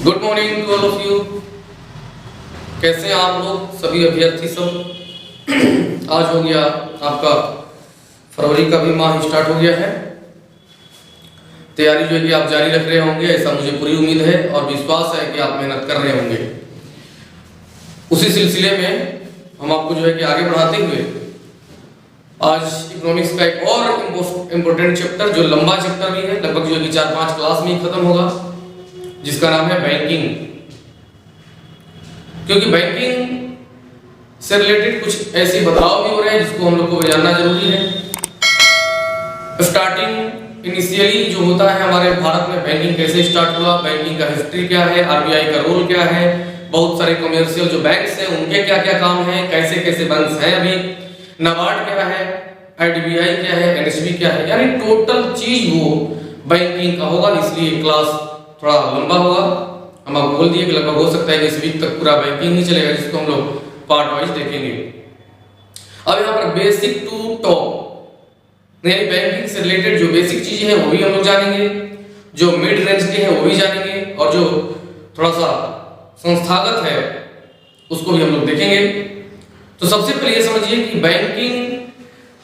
Good morning to all of you. कैसे हैं आप लोग सभी अभ्यर्थी सब। आज हो गया आपका फरवरी का भी माह स्टार्ट हो गया है। तैयारी जो है कि आप जारी रख रहे होंगे, ऐसा मुझे पूरी उम्मीद है और विश्वास है कि आप मेहनत कर रहे होंगे। उसी सिलसिले में हम आपको जो है कि आगे बढ़ाते हुए आज इकोनॉमिक्स का एक और इम्पोर्टेंट चैप्टर, जो लंबा चैप्टर भी है, लगभग जो है कि 4-5 क्लास में ही खत्म होगा, जिसका नाम है बैंकिंग। क्योंकि बैंकिंग से रिलेटेड कुछ ऐसे बदलाव भी हो रहे हैं जिसको हम लोग को जानना जरूरी है। स्टार्टिंग इनिशियली जो होता है हमारे भारत में, बैंकिंग कैसे स्टार्ट हुआ, बैंकिंग का हिस्ट्री क्या है, आरबीआई का रोल क्या है, बहुत सारे कमर्शियल जो बैंक्स हैं उनके क्या क्या काम हैं, कैसे कैसे बैंक हैं अभी, नाबार्ड क्या है, आईडीबीआई क्या है, एनएसबी क्या है, यानी टोटल चीज वो बैंकिंग का होगा। इसलिए क्लास थोड़ा लंबा होगा। हम आपको बोल दिए कि लगभग हो सकता है कि इस वीक तक पूरा बैंकिंग ही चलेगा, जिसको हम लोग पार्ट वाइज देखेंगे। अब यहाँ पर बेसिक टू टॉप, यानी बैंकिंग से रिलेटेड जो बेसिक चीजें हैं वो भी हम लोग जानेंगे, जो मिड रेंज के हैं वो भी जानेंगे, और जो थोड़ा सा संस्थागत है उसको भी हम लोग देखेंगे। तो सबसे पहले ये समझिए कि बैंकिंग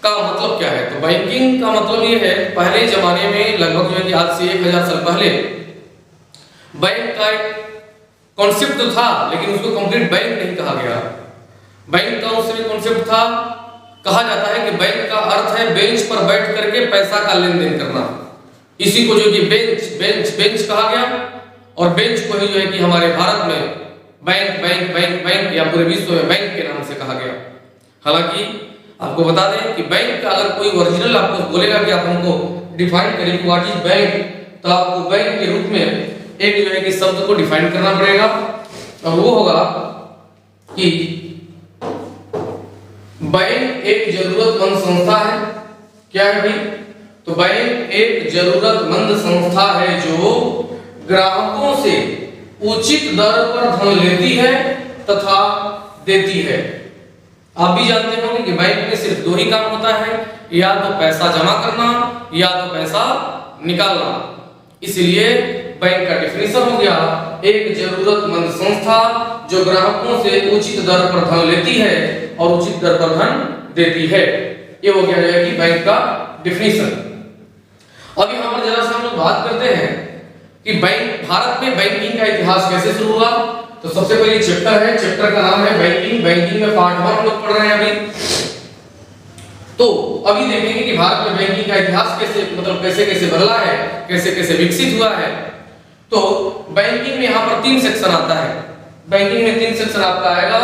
का मतलब क्या है। तो बैंकिंग का मतलब ये है, पहले जमाने में लगभग जो है कि आज से 1000 साल पहले बैंक का एक कॉन्सेप्ट तो था, लेकिन उसको कंप्लीट बैंक नहीं कहा गया। बैंक का उस समय कॉन्सेप्ट था, कहा जाता है कि बैंक का अर्थ है बेंच पर बैठ करके पैसा का लेन देन करना। इसी को जो कि बेंच कहा गया, और बेंच को ही जो है कि हमारे भारत में बैंक या पूरे विश्व में बैंक के नाम से कहा गया। हालांकि आपको बता दें कि बैंक का अगर कोई ओरिजिनल आपको बोलेगा कि आप हमको डिफाइन करें व्हाट इज बैंक, तो आपको बैंक के रूप में एक जो है कि शब्द को डिफाइन करना पड़ेगा, और वो होगा कि बैंक एक जरूरतमंद संस्था है। क्या है भाई? तो बैंक एक जरूरतमंद संस्था है जो ग्राहकों से उचित दर पर धन लेती है तथा देती है। आप भी जानते होंगे कि बैंक में सिर्फ दो ही काम होता है, या तो पैसा जमा करना या तो पैसा निकालना। इसलिए बैंक का डेफिनेशन हो गया एक जरूरतमंद संस्था जो ग्राहकों से उचित दर पर धन लेती है और उचित दर पर धन देती है। ये हो गया है कि बैंक का डेफिनेशन। अब यहाँ पर जरा सा हम लोग बात करते हैं कि बैंक, भारत में बैंकिंग का इतिहास कैसे शुरू हुआ। तो सबसे पहले चैप्टर है, चैप्टर का नाम है बैंकिंग। बैंकिंग में पार्ट 1 हम लोग पढ़ रहे हैं अभी। तो अभी देखेंगे कि भारत में बैंकिंग का इतिहास कैसे, मतलब कैसे कैसे बदला है, कैसे कैसे विकसित हुआ है। तो बैंकिंग में यहाँ पर 3 सेक्शन आता है। बैंकिंग में 3 सेक्शन आपका आएगा।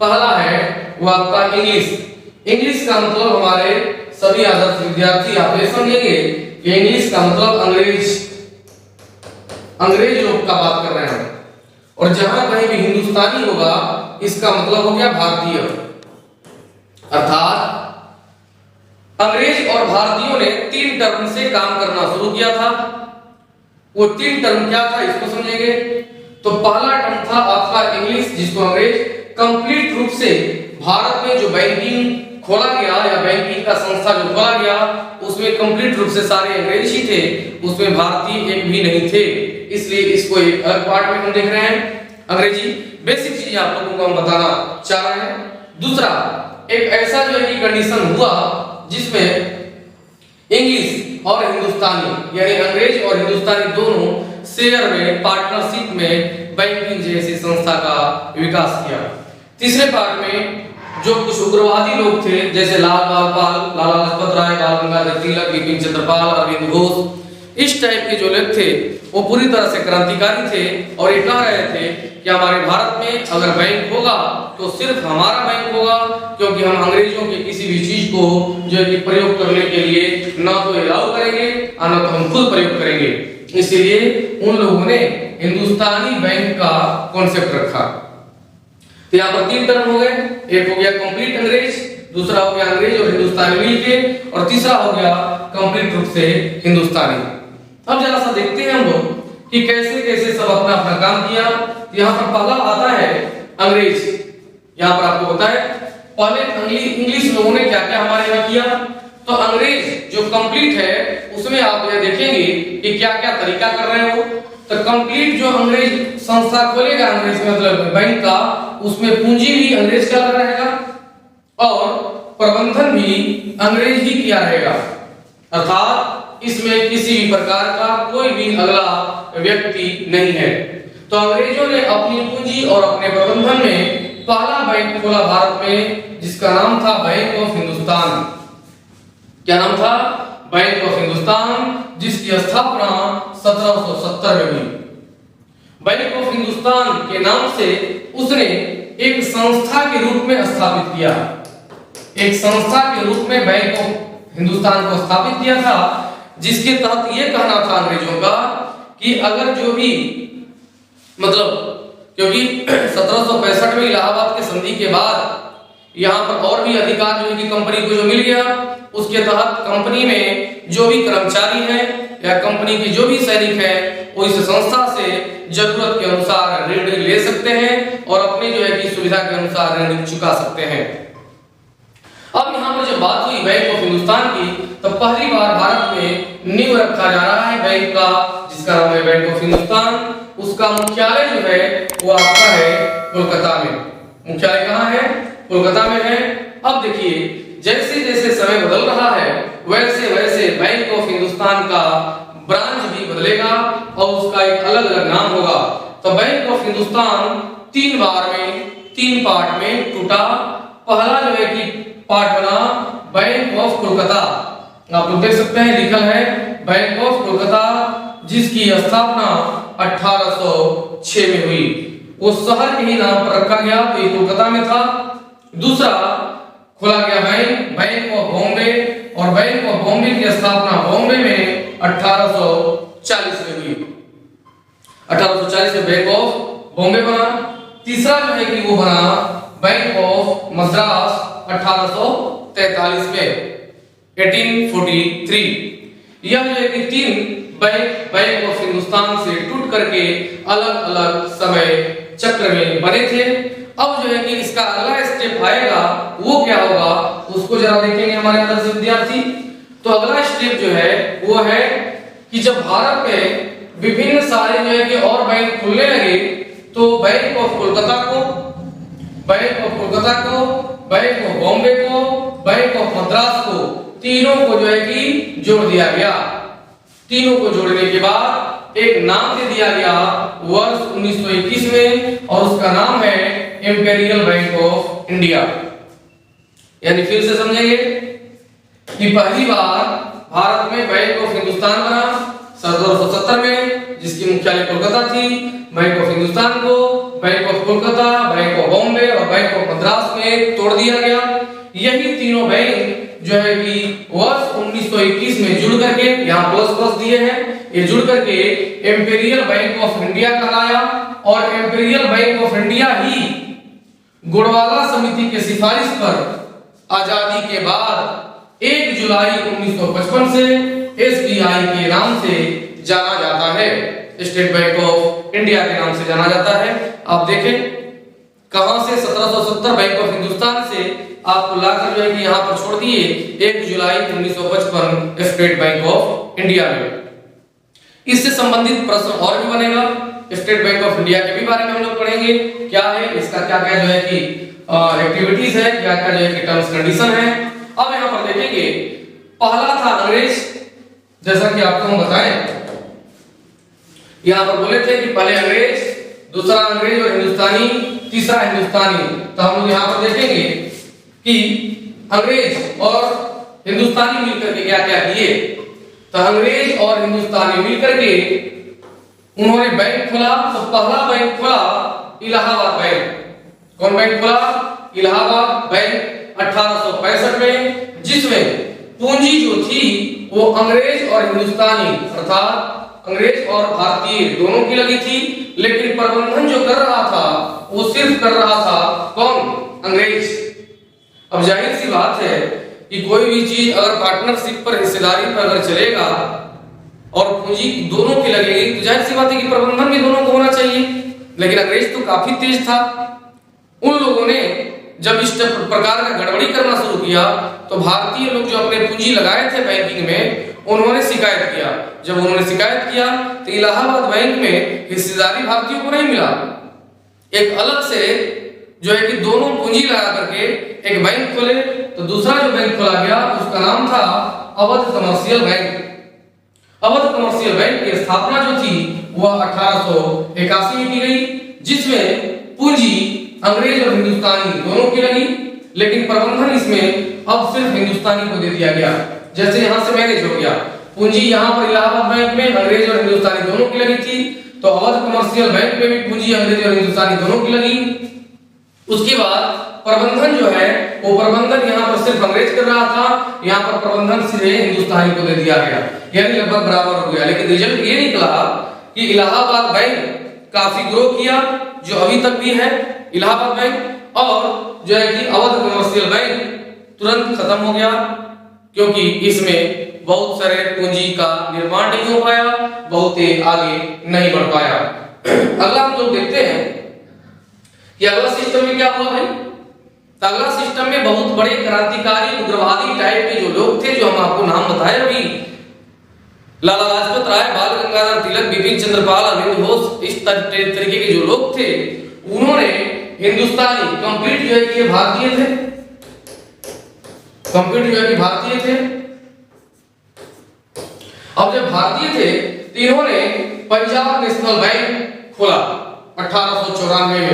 पहला है वो आपका इंग्लिश। इंग्लिश का मतलब हमारे सभी आदर्श विद्यार्थी आप ये समझेंगे कि इंग्लिश का मतलब अंग्रेज लोग का बात कर रहे हैं, और जहां कहीं भी हिंदुस्तानी होगा इसका मतलब हो गया भारतीय। अर्थात अंग्रेज और भारतीयों ने 3 टर्म से काम करना शुरू किया था। वो 3 टर्म क्या था इसको समझेंगे। तो पहला टर्म था आपका इंग्लिश, जिसको अंग्रेज कंप्लीट रूप से भारत में जो बैंकिंग खोला गया या बैंकिंग का संस्था जो खोला गया उसमें कंप्लीट रूप से सारे अंग्रेज ही थे, उसमें भारतीय एक भी नहीं थे। इसलिए इसको एक अलग पार्ट में हम देख रहे हैं। अंग्रेजी बेसिक चीजें आप लोगों को हम बताना चाह रहे हैं। दूसरा, एक ऐसा जो है कि कंडीशन हुआ जिसमें इंग्लिश और हिंदुस्तानी यानी अंग्रेज और हिंदुस्तानी दोनों शेयर में, पार्टनरशिप में बैंकिंग जैसी संस्था का विकास किया। तीसरे पार्ट में जो कुछ उग्रवादी लोग थे, जैसे लाला लाजपत राय, बाल गंगाधर तिलक, बिपिन चंद्र पाल, अरविंद घोष, इस टाइप के जो लोग थे वो पूरी तरह से क्रांतिकारी थे, और ये कह रहे थे कि हमारे भारत में अगर बैंक होगा तो सिर्फ हमारा बैंक होगा, क्योंकि हम अंग्रेजों के किसी भी चीज को जो है कि प्रयोग करने के लिए ना तो अलाउ करेंगे और ना तो हम खुद प्रयोग करेंगे। इसलिए उन लोगों ने हिंदुस्तानी बैंक का कॉन्सेप्ट रखा। तो यहाँ पर 3 टर्म हो गए। एक हो गया कंप्लीट अंग्रेज, दूसरा हो गया अंग्रेज और हिंदुस्तानी मिलके, और तीसरा हो गया कंप्लीट रूप से हिंदुस्तानी। अब जरा सा देखते हैं हम लोग कि कैसे कैसे सब अपना अपना काम किया। यहाँ पर पहला आता है अंग्रेज। यहाँ पर आपको पता है पहले इंग्लिश लोगों ने क्या क्या हमारे यहाँ किया। तो अंग्रेज जो कंप्लीट है उसमें आप यह देखेंगे कि क्या क्या तरीका कर रहे हो। तो कंप्लीट जो अंग्रेज संस्था खोलेगा अंग्रेज मतलब बैंक का, उसमें पूंजी भी अंग्रेज का लगा रहेगा और प्रबंधन भी अंग्रेज ही किया रहेगा, अर्थात इसमें किसी भी प्रकार का कोई भी अगला व्यक्ति नहीं है। तो अंग्रेजों ने अपनी पूंजी और अपने प्रबंधन में पहला बैंक खोला भारत में, जिसका नाम था बैंक ऑफ हिंदुस्तान। क्या नाम था? बैंक ऑफ हिंदुस्तान, जिसकी स्थापना 1770 में हुई। बैंक ऑफ हिंदुस्तान के नाम से उसने एक संस्था के रूप में स्थापित किया, एक संस्था के रूप में बैंक ऑफ हिंदुस्तान को स्थापित किया था, जिसके तहत यह कहना था अंग्रेजों का कि अगर जो भी मतलब क्योंकि 1765 में इलाहाबाद के संधि के बाद यहाँ पर और भी अधिकार जो है कि कंपनी को जो मिल गया, उसके तहत कंपनी में जो भी कर्मचारी हैं या कंपनी के जो भी सैनिक हैं वो इस संस्था से जरूरत के अनुसार ऋण ले सकते हैं और अपनी जो है कि सुविधा के अनुसार ऋण चुका सकते हैं। अब यहाँ पर जब बात हुई बैंक ऑफ हिंदुस्तान की, तो पहली बार भारत में नींव रखा जा रहा है बैंक का, जिसका नाम है बैंक ऑफ हिंदुस्तान। उसका मुख्यालय जो है वो आपका है कोलकाता में। मुख्यालय कहाँ है? कोलकाता में है। अब देखिए जैसे जैसे समय बदल रहा है वैसे वैसे बैंक ऑफ हिंदुस्तान का ब्रांच भी बदलेगा और उसका एक अलग अलग नाम होगा। तो बैंक ऑफ हिंदुस्तान 3 बार में 3 पार्ट में टूटा। पहला जो है कि पार्ट बना बैंक ऑफ कोलकाता, आप लोग देख सकते हैं लिखा है बैंक ऑफ कोलकाता, जिसकी स्थापना 1806 में हुई। वो शहर के ही नाम पर रखा गया, तो ये कोलकाता में था। दूसरा खोला गया बैंक ऑफ बॉम्बे, और बैंक ऑफ बॉम्बे की स्थापना बॉम्बे में 1840 में हुई। 1840 में बैंक ऑफ बॉम्बे बना। तीसरा जो है कि वो बना बैंक ऑफ मद्रास 1843 में 1843। यह जो है कि 3 बैंक ऑफ हिंदुस्तान से टूट करके अलग अलग समय चक्र में बने थे। अब जो है कि इसका अगला स्टेप आएगा, वो क्या होगा उसको जरा देखेंगे हमारे अंदर से विद्यार्थी। तो अगला स्टेप जो है वो है कि जब भारत में विभिन्न सारे जो है कि और बैंक खुलने लगे, तो बैंक ऑफ कोलकाता को, बैंक ऑफ बॉम्बे को, बैंक ऑफ मद्रास को, तीनों को जो है कि जोड़ दिया गया। तीनों को जोड़ने के बाद एक नाम दे दिया गया वर्ष 1921 में, और उसका नाम है इंपीरियल बैंक ऑफ इंडिया। यानी फिर से समझेंगे कि पहली बार भारत में बैंक ऑफ हिंदुस्तान बना 1770 में, जिसकी मुख्यालय कोलकाता थी। बैंक ऑफ हिंदुस्तान को bank of Kolkata, bank of Bombay और बैंक ऑफ मद्रास में तोड़ दिया गया। यही तीनों बैंक जो है कि वर्ष 1921 में जुड़ करके, यहाँ प्लस प्लस दिए हैं, ये जुड़ करके इंपीरियल बैंक ऑफ इंडिया कहलाया। और इंपीरियल बैंक ऑफ इंडिया ही गोडवाला समिति के सिफारिश पर आजादी के बाद 1 जुलाई 1955 से एसबीआई के नाम से जाना जाता है, स्टेट बैंक ऑफ इंडिया के नाम से जाना जाता है। आप देखें कहां से 1770 बैंक ऑफ हिंदुस्तान से आपको लाकर जो है कि यहां पर छोड़ दिए 1 जुलाई 1955 स्टेट बैंक ऑफ इंडिया में। इससे संबंधित प्रश्न और भी बनेगा, स्टेट बैंक ऑफ इंडिया के भी बारे में हम लोग पढ़ेंगे, क्या है इसका, क्या क्या जो है कि एक्टिविटीज है, क्या क्या जो है कि टर्म्स कंडीशन है। अब यहां पर देखेंगे पहला था अंग्रेज, जैसा कि आपको हम बताएं यहां पर बोले थे कि पहले अंग्रेज, दूसरा अंग्रेज और हिंदुस्तानी, तीसरा हिंदुस्तानी। तो हम लोग यहां पर देखेंगे कि अंग्रेज और हिंदुस्तानी मिलकर के क्या क्या किए। तो अंग्रेज और हिंदुस्तानी मिलकर के उन्होंने बैंक खोला। तो पहला बैंक खोला इलाहाबाद बैंक। कौन बैंक खोला? इलाहाबाद बैंक 1865 में, जिसमें पूंजी जो थी वो अंग्रेज और हिंदुस्तानी अर्थात अंग्रेज और भारतीय दोनों की लगी थी, लेकिन प्रबंधन जो कर रहा था वो सिर्फ कर रहा था कौन? अंग्रेज। अब जाहिर सी बात है कि कोई भी चीज अगर पार्टनरशिप पर, हिस्सेदारी पर अगर चलेगा और पूंजी दोनों की लगेगी, तो जाहिर सी बात है कि प्रबंधन भी दोनों को होना चाहिए। लेकिन अंग्रेज तो काफी तेज था। उन लोगों ने जब इस प्रकार का गड़बड़ी करना शुरू किया, तो भारतीय लोग जो अपने पूंजी लगाए थे बैंकिंग में, उन्होंने शिकायत किया। जब उन्होंने शिकायत किया तो इलाहाबाद बैंक में हिस्सेदारी भारतीयों को नहीं मिला। एक अलग से जो है कि दोनों पूंजी लगा करके एक बैंक खोले, तो दूसरा जो बैंक खोला गया उसका नाम था Awadh commercial bank. Awadh commercial bank की स्थापना जो थी वह 1881 में की गई, जिसमें पूंजी अंग्रेज और हिंदुस्तानी दोनों की लगी, लेकिन प्रबंधन इसमें अब सिर्फ हिंदुस्तानी को दे दिया गया। जैसे यहां से मैनेज हो गया, पूंजी यहां पर इलाहाबाद बैंक में अंग्रेज और हिंदुस्तानी दोनों की लगी थी, तो अवध कमर्शियल बैंक में भी पूंजी अंग्रेज और हिंदुस्तानी दोनों की लगी। उसके बाद प्रबंधन जो है वो प्रबंधन यहाँ पर सिर्फ अंग्रेज कर रहा था, यहाँ पर प्रबंधन सीधे हिंदुस्तानी को दे दिया गया, यानी लगभग बराबर हो गया। लेकिन रिजल्ट ये निकला कि इलाहाबाद बैंक काफी ग्रो किया, जो अभी तक भी है इलाहाबाद बैंक, और जो है कि अवध कमर्शियल बैंक तुरंत खत्म हो गया, क्योंकि इसमें बहुत सारे पूंजी का निर्माण नहीं हो पाया, बहुत ही आगे नहीं बढ़ पाया। अगला हम लोग देखते हैं कि अगला सिस्टम में क्या हुआ भाई। तो अगला सिस्टम में बहुत बड़े क्रांतिकारी उग्रवादी टाइप के जो लोग थे, जो हम आपको नाम बताए अभी, लाला लाजपत राय, बाल गंगाधर तिलक, बिपिन चंद्र पाल, अरविंद घोष, इस तरीके के जो लोग थे, उन्होंने हिंदुस्तानी कंप्लीट जो है कि भारतीय थे, कंप्लीट जो है कि भारतीय थे। अब जब भारतीय थे तो इन्होंने पंजाब नेशनल बैंक खोला 1894 में,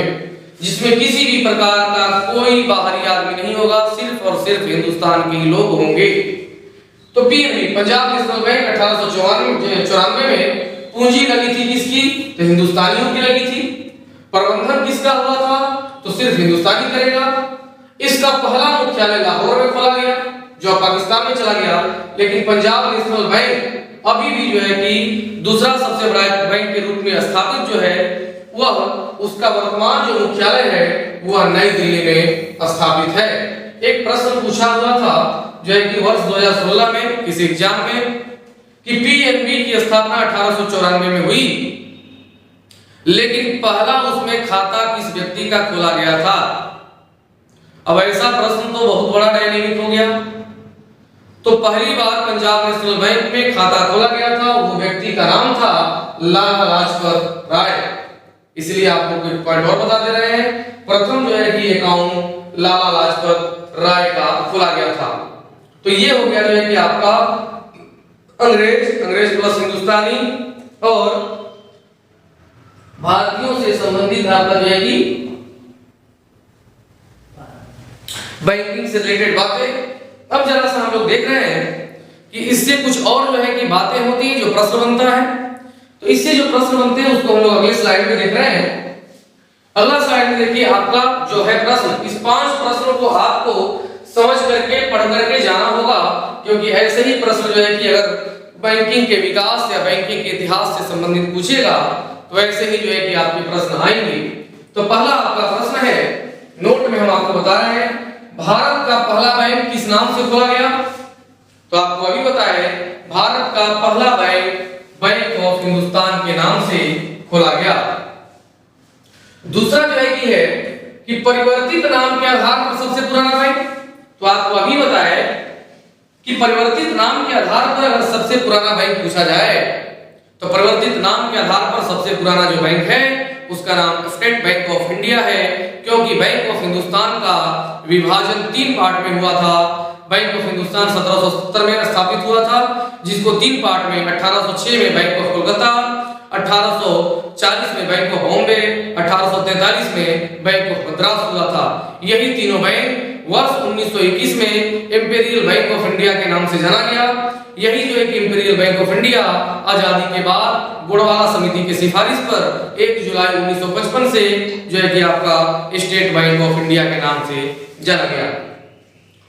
जिसमें किसी भी प्रकार का कोई बाहरी आदमी नहीं होगा, सिर्फ और सिर्फ हिंदुस्तान के ही लोग होंगे। तो पीएनबी पंजाब नेशनल बैंक 1894 में पूंजी लगी थी किसकी, तो हिंदुस्तानियों की लगी थी। प्रबंधन किसका हुआ था, तो सिर्फ हिंदुस्तानी करेगा। इसका पहला मुख्यालय लाहौर में खोला गया, जो पाकिस्तान में चला गया, लेकिन पंजाब नेशनल बैंक अभी भी जो है कि दूसरा सबसे बड़ा बैंक के रूप में स्थापित जो है वह, उसका वर्तमान जो मुख्यालय है वह नई दिल्ली में स्थापित है। एक प्रश्न पूछा हुआ था जो है कि वर्ष 2016 में किसी एग्जाम में कि पीएनबी की स्थापना 1894 में हुई, लेकिन पहला उसमें खाता किस व्यक्ति का खोला गया था। अब ऐसा प्रश्न तो बहुत बड़ा डायनेमिक हो गया। तो पहली बार पंजाब नेशनल बैंक में खाता खोला गया था, वो व्यक्ति का नाम था लाला लाजपत राय। इसलिए आपको कुछ पॉइंट और बता दे रहे हैं। प्रथम जो है कि अकाउंट लाला लाजपत राय का खोला गया था। तो ये हो गया जो है कि आपका अंग्रेज प्लस हिंदुस्तानी और भारतीयों से संबंधित आपका जो है कि बैंकिंग से रिलेटेड बातें। अब जरा सा हम लोग देख रहे हैं कि इससे कुछ और जो है कि बातें होती हैं, जो प्रश्न बनता है। तो इससे जो प्रश्न बनते हैं उसको हम लोग अगले स्लाइड में देख रहे हैं। अगला स्लाइड में देखिए, आपका जो है प्रश्न, इस 5 प्रश्नों को आपको समझ करके पढ़ करके जाना होगा, क्योंकि ऐसे ही प्रश्न जो है कि अगर बैंकिंग के विकास या बैंकिंग के इतिहास से संबंधित पूछेगा तो ऐसे ही जो है कि आपके प्रश्न आएंगे। तो पहला आपका प्रश्न है, नोट में हम आपको बता रहे हैं, भारत का पहला बैंक किस नाम से खोला गया। तो आपको अभी पता है, भारत का पहला बैंक बैंक ऑफ हिंदुस्तान के नाम से खोला गया। दूसरा जो है कि परिवर्तित नाम के आधार पर सबसे पुराना बैंक। तो आपको अभी बताया कि परिवर्तित नाम के आधार पर अगर सबसे पुराना बैंक पूछा जाए तो परिवर्तित नाम के आधार पर सबसे पुराना जो बैंक है उसका नाम स्टेट बैंक ऑफ इंडिया है, क्योंकि बैंक ऑफ हिंदुस्तान का विभाजन 3 पार्ट में हुआ था। बैंक ऑफ हिंदुस्तान 1770 में स्थापित हुआ था, जिसको 3 पार्ट में 1806 में बैंक ऑफ कोलकाता, 1840 में बैंक ऑफ बॉम्बे, 1843 में बैंक ऑफ मद्रास हुआ था। यही तीनों बैंक वर्ष 1921 में इंपीरियल बैंक ऑफ इंडिया के नाम से जाना गया। यही जो है कि इंपीरियल बैंक ऑफ इंडिया आजादी के बाद गोड़वाला समिति की सिफारिश पर 1 जुलाई 1955 से जो है कि आपका स्टेट बैंक ऑफ इंडिया के नाम से जाना गया।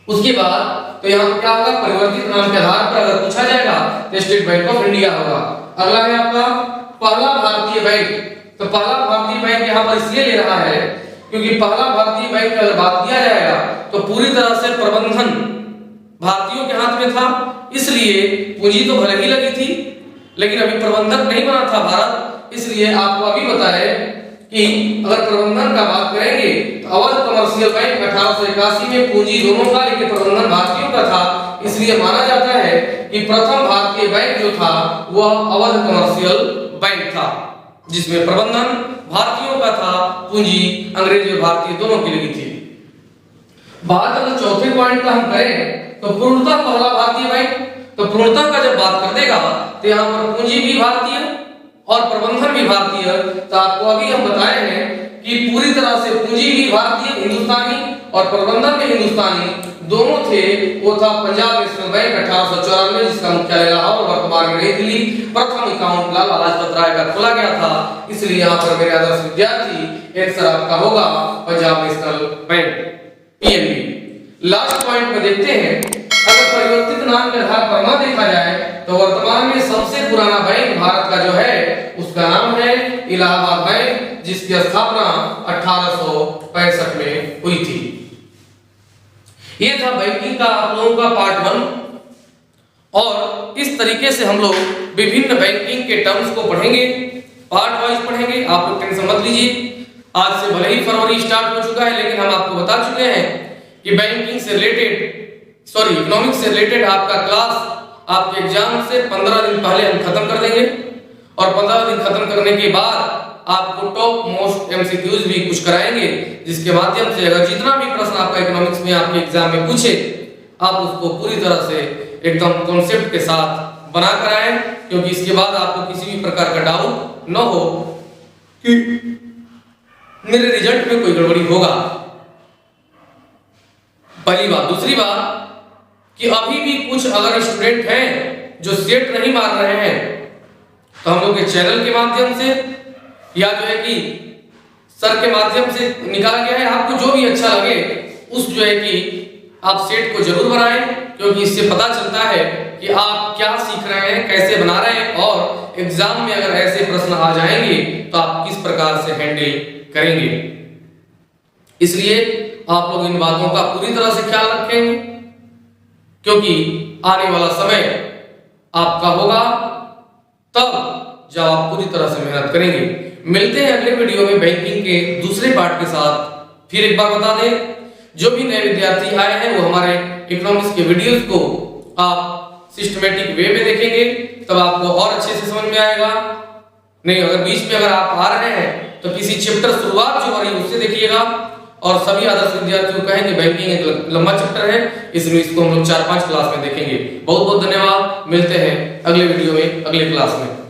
उसके बाद तो यहाँ क्या होगा, परिवर्तित नाम के आधार पर अगर पूछा जाएगा तो स्टेट बैंक ऑफ इंडिया होगा। अगला है आपका पहला भारतीय बैंक। तो पहला भारतीय बैंक यहाँ पर इसलिए ले रहा है क्योंकि पहला भारतीय बैंक की अगर बात किया जाएगा तो पूरी तरह से प्रबंधन भारतीयों के हाथ में था, इसलिए पूंजी तो भले ही लगी थी लेकिन अभी प्रबंधक नहीं बना था भारत। इसलिए आपको अभी बताए कि अगर प्रबंधन का बात करेंगे तो अवध कमर्शियल बैंक 1881 में पूंजी दोनों का लेकिन प्रबंधन भारतीयों का था, इसलिए माना जाता है कि प्रथम भारतीय बैंक जो था वह अवध कमर्शियल बैंक था, जिसमें प्रबंधन भारतीयों का था, पूंजी अंग्रेज और भारतीय दोनों की लगी थी। बात अगर चौथे पॉइंट का हम करें तो पूर्णतः पहला भारतीय बैंक, तो पूर्णतः का जब बात कर देगा तो यहाँ पर पूंजी भी भारतीय और प्रबंधन भी भारतीय। तो आपको अभी हम बताए हैं कि पूरी तरह से पूंजी भी भारतीय हिंदुस्तानी और प्रबंधन भी हिंदुस्तानी दोनों थे। वो था पंजाब नेशनल बैंक 1894 जिसका मुख्यालय लाहौर वर्तमान में नई दिल्ली। प्रथम अकाउंट लाला लाजपत राय का खोला गया था, इसलिए यहाँ पर मेरे आदर्श विद्यार्थी आंसर आपका होगा Punjab national bank PNB. Last point में देखते हैं, अगर परिवर्तित नाम के आधार पर न देखा जाए तो वर्तमान में सबसे पुराना बैंक भारत का जो है उसका नाम है इलाहाबाद बैंक, जिसकी स्थापना 1865 में हुई थी। ये था बैंकिंग का आप लोगों का पार्ट 1 और इस तरीके से हम लोग विभिन्न बैंकिंग के टर्म्स को पढ़ेंगे, पार्ट वाइज पढ़ेंगे। आप लोग टेंशन मत लीजिए, आज से भले ही फरवरी स्टार्ट हो चुका है लेकिन हम आपको बता चुके हैं कि बैंकिंग से रिलेटेड इकोनॉमिक्स से रिलेटेड आपका क्लास आपके एग्जाम से 15 दिन पहले हम खत्म कर देंगे और 15 दिन खत्म करने के बाद आपको टॉप मोस्ट एमसीक्यूज भी कुछ कराएंगे, जिसके माध्यम से अगर जितना भी प्रश्न आपका इकोनॉमिक्स में आपके एग्जाम में पूछे आप उसको पूरी तरह से एकदम कॉन्सेप्ट के साथ बना कर आए, क्योंकि इसके बाद आपको किसी भी प्रकार का डाउट न हो कि मेरे रिजल्ट में कोई गड़बड़ी होगा। पहली बात। दूसरी बात कि अभी भी कुछ अगर स्टूडेंट हैं जो सेट नहीं मार रहे हैं तो हम लोग के चैनल के माध्यम से या जो है कि सर के माध्यम से निकाला गया है, आपको जो भी अच्छा लगे उस जो है कि आप सेट को जरूर बनाएं, क्योंकि इससे पता चलता है कि आप क्या सीख रहे हैं, कैसे बना रहे हैं और एग्जाम में अगर ऐसे प्रश्न आ जाएंगे तो आप किस प्रकार से हैंडल करेंगे। इसलिए आप लोग इन बातों का पूरी तरह से ख्याल रखेंगे, क्योंकि आने वाला समय आपका होगा तब जब आप पूरी तरह से मेहनत करेंगे। मिलते हैं अगले वीडियो में बैंकिंग के दूसरे पार्ट के साथ। फिर एक बार बता दें, जो भी नए विद्यार्थी आए हैं वो हमारे इकोनॉमिक्स के वीडियोस को आप सिस्टमेटिक वे में देखेंगे, तब आपको और अच्छे से समझ में आएगा। नहीं, अगर बीच में अगर आप आ रहे हैं तो किसी चैप्टर शुरुआत जो हो रही है उससे देखिएगा। और सभी आदर्श विद्यार्थियों को कहें कि बैंकिंग एक लंबा चैप्टर है, इसलिए इसको हम लोग 4-5 क्लास में देखेंगे। बहुत बहुत धन्यवाद, मिलते हैं अगले वीडियो में अगले क्लास में।